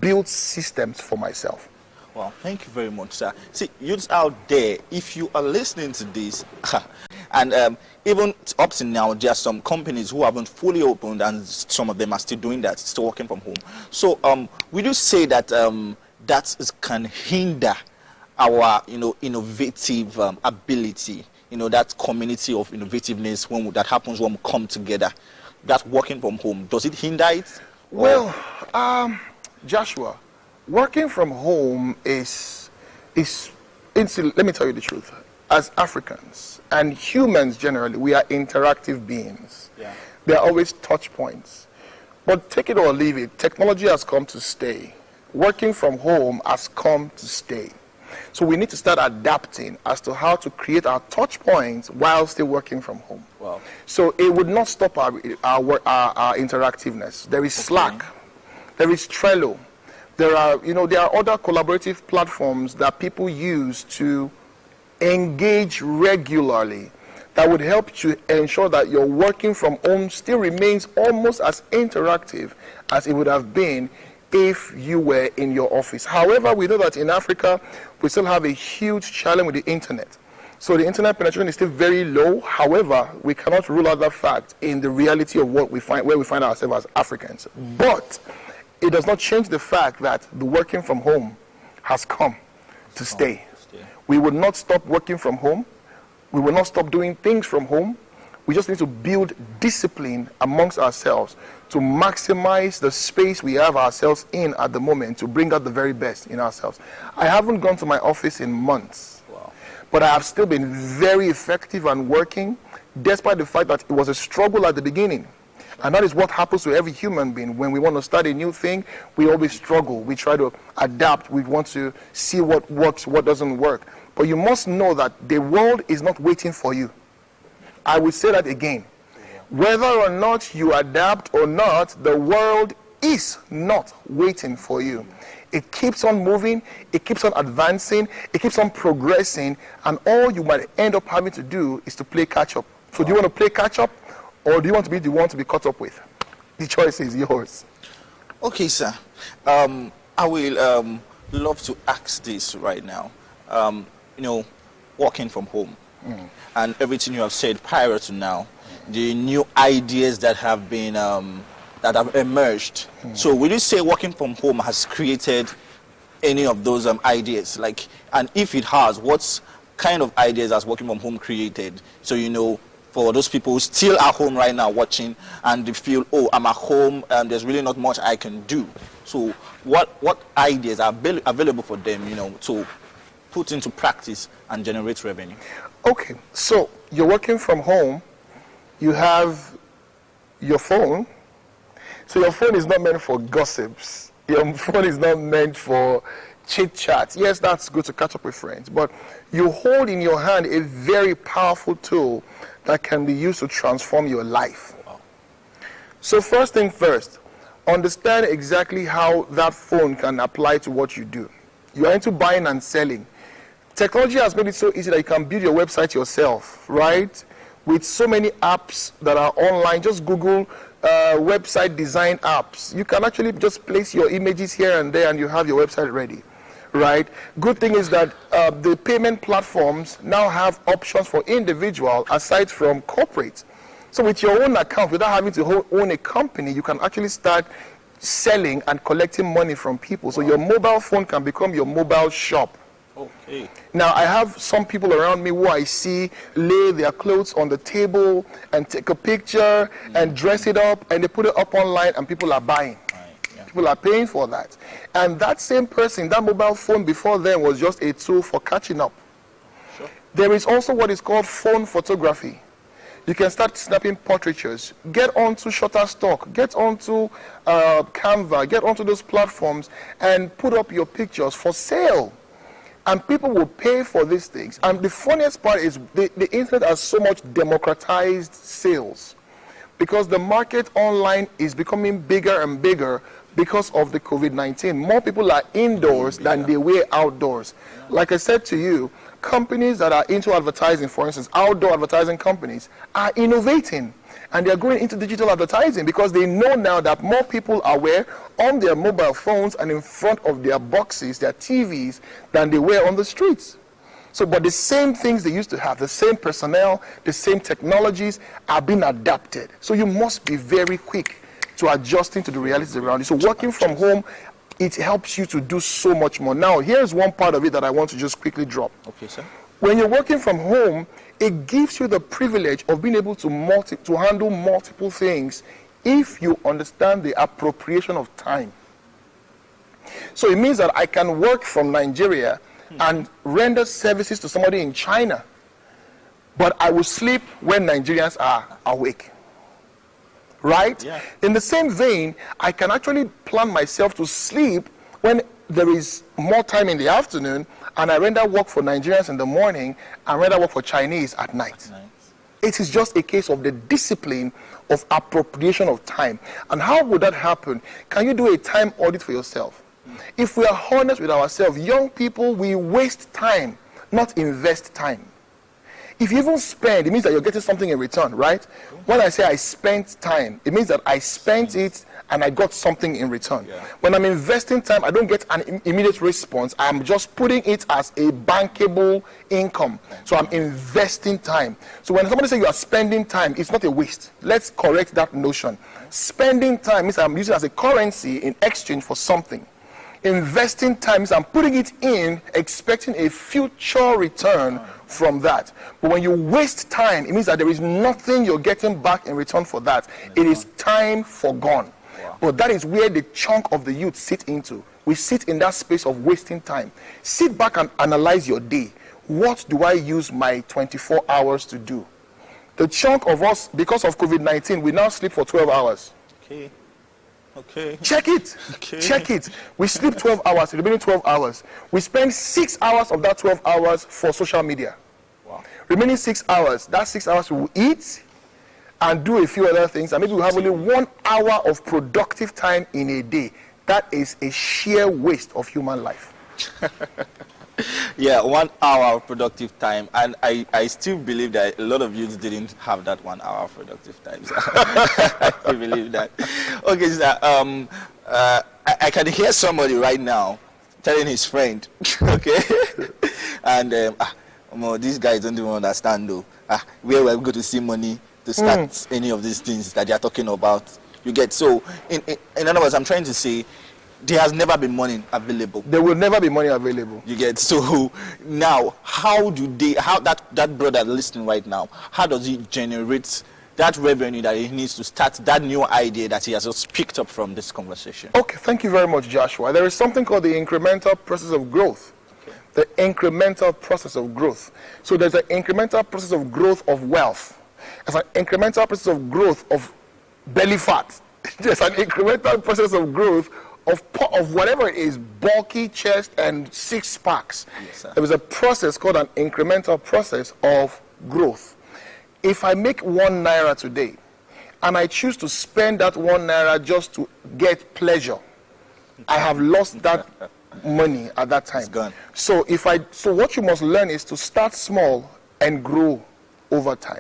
build systems for myself. Well, thank you very much, sir. See, youths out there, if you are listening to this, and even up to now, there are some companies who haven't fully opened, and some of them are still doing that, still working from home. So, we do say that can hinder our, innovative ability. That community of innovativeness that happens when we come together. That working from home, does it hinder it? Well, Joshua, working from home is let me tell you the truth. As Africans and humans generally, we are interactive beings. Yeah. There are always touch points. But take it or leave it, technology has come to stay. Working from home has come to stay. So we need to start adapting as to how to create our touch points while still working from home. Wow. So it would not stop our interactiveness. There is Slack. There is Trello. There are other collaborative platforms that people use to engage regularly that would help to ensure that your working from home still remains almost as interactive as it would have been if you were in your office. However, we know that in Africa, we still have a huge challenge with the internet. So the internet penetration is still very low. However, we cannot rule out that fact in the reality of where we find ourselves as Africans. But it does not change the fact that the working from home has come to stay. We will not stop working from home. We will not stop doing things from home. We just need to build discipline amongst ourselves to maximize the space we have ourselves in at the moment to bring out the very best in ourselves. I haven't gone to my office in months, but I have still been very effective and working, despite the fact that it was a struggle at the beginning. And that is what happens to every human being. When we want to start a new thing, we always struggle. We try to adapt. We want to see what works, what doesn't work. But you must know that the world is not waiting for you. I will say that again. Whether or not you adapt or not, the world is not waiting for you. It keeps on moving, it keeps on advancing, it keeps on progressing, and all you might end up having to do is to play catch up. So do you want to play catch up, or do you want to be the one to be caught up with? The choice is yours. Okay, sir. I will love to ask this right now. Working from home and everything you have said prior to now, the new ideas that have been that have emerged. So will you say working from home has created any of those ideas? And if it has, what kind of ideas has working from home created? So for those people who still at home right now watching and they feel, oh, I'm at home and there's really not much I can do. So what ideas are available for them, to put into practice and generate revenue? Okay, so you're working from home, you have your phone. So your phone is not meant for gossips. Your phone is not meant for chit-chat. Yes, that's good to catch up with friends, but you hold in your hand a very powerful tool that can be used to transform your life. Wow. So first thing first, understand exactly how that phone can apply to what you do. You are into buying and selling. Technology has made it so easy that you can build your website yourself, right? With so many apps that are online, just Google website design apps. You can actually just place your images here and there and you have your website ready, right? Good thing is that the payment platforms now have options for individual aside from corporate. So with your own account, without having to own a company, you can actually start selling and collecting money from people. So your mobile phone can become your mobile shop. Okay. Now, I have some people around me who I see lay their clothes on the table and take a picture and dress it up, and they put it up online and people are buying. Yeah. People are paying for that. And that same person, that mobile phone before then was just a tool for catching up. Sure. There is also what is called phone photography. You can start snapping portraitures. Get onto Shutterstock, get onto Canva, get onto those platforms and put up your pictures for sale. And people will pay for these things. And the funniest part is the internet has so much democratized sales because the market online is becoming bigger and bigger because of the COVID-19. More people are indoors than they were outdoors. Like I said to you, companies that are into advertising, for instance, outdoor advertising companies, are innovating. and they're going into digital advertising because they know now that more people are on their mobile phones and in front of their boxes, their TVs, than they were on the streets. So, but the same things they used to have, the same personnel, the same technologies are being adapted. So you must be very quick to adjusting to the realities around you. So working from home, it helps you to do so much more. Now, here's one part of it that I want to just quickly drop. Okay, sir. When you're working from home, it gives you the privilege of being able to handle multiple things if you understand the appropriation of time. So it means that I can work from Nigeria and render services to somebody in China, but I will sleep when Nigerians are awake. Right? Yeah. In the same vein, I can actually plan myself to sleep when there is more time in the afternoon, and I render work for Nigerians in the morning and render work for Chinese at night. It is just a case of the discipline of appropriation of time. And how would that happen? Can you do a time audit for yourself? If we are honest with ourselves, young people, we waste time, not invest time. If you even spend, it means that you're getting something in return, right? When I say I spent time, it means that I spent it and I got something in return. Yeah. When I'm investing time, I don't get an immediate response. I'm just putting it as a bankable income. So I'm investing time. So when somebody says you are spending time, it's not a waste. Let's correct that notion. Spending time means I'm using it as a currency in exchange for something. Investing time means I'm putting it in, expecting a future return from that. But when you waste time, it means that there is nothing you're getting back in return for that. It is time forgone. Wow. But that is where the chunk of the youth sit into. We sit in that space of wasting time. Sit back and analyze your day. What do I use my 24 hours to do? The chunk of us, because of COVID-19, we now sleep for 12 hours. Okay. Okay. Check it. Okay. Check it. We sleep 12 hours, the remaining 12 hours. We spend 6 hours of that 12 hours for social media. Wow. Remaining 6 hours, that 6 hours we will eat and do a few other things. And maybe we have only 1 hour of productive time in a day. That is a sheer waste of human life. Yeah, 1 hour of productive time, and I still believe that a lot of youths didn't have that 1 hour of productive time. So I still believe that. Okay, sir, I can hear somebody right now telling his friend, okay, and these guys don't even understand though. Where we're going to see money to start any of these things that they are talking about. You get, so in other words, I'm trying to say, there has never been money available. There will never be money available. You get, so now how that brother listening right now, how does he generate that revenue that he needs to start that new idea that he has just picked up from this conversation? Okay, thank you very much, Joshua. There is something called the incremental process of growth. Okay. The incremental process of growth. So there's an incremental process of growth of wealth. There's an incremental process of growth of belly fat. There's an incremental process of growth of whatever it is, bulky chest and 6 packs. Yes, there is a process called an incremental process of growth. If I make 1 naira today and I choose to spend that 1 naira just to get pleasure, I have lost that money at that time. It's gone. So what you must learn is to start small and grow over time.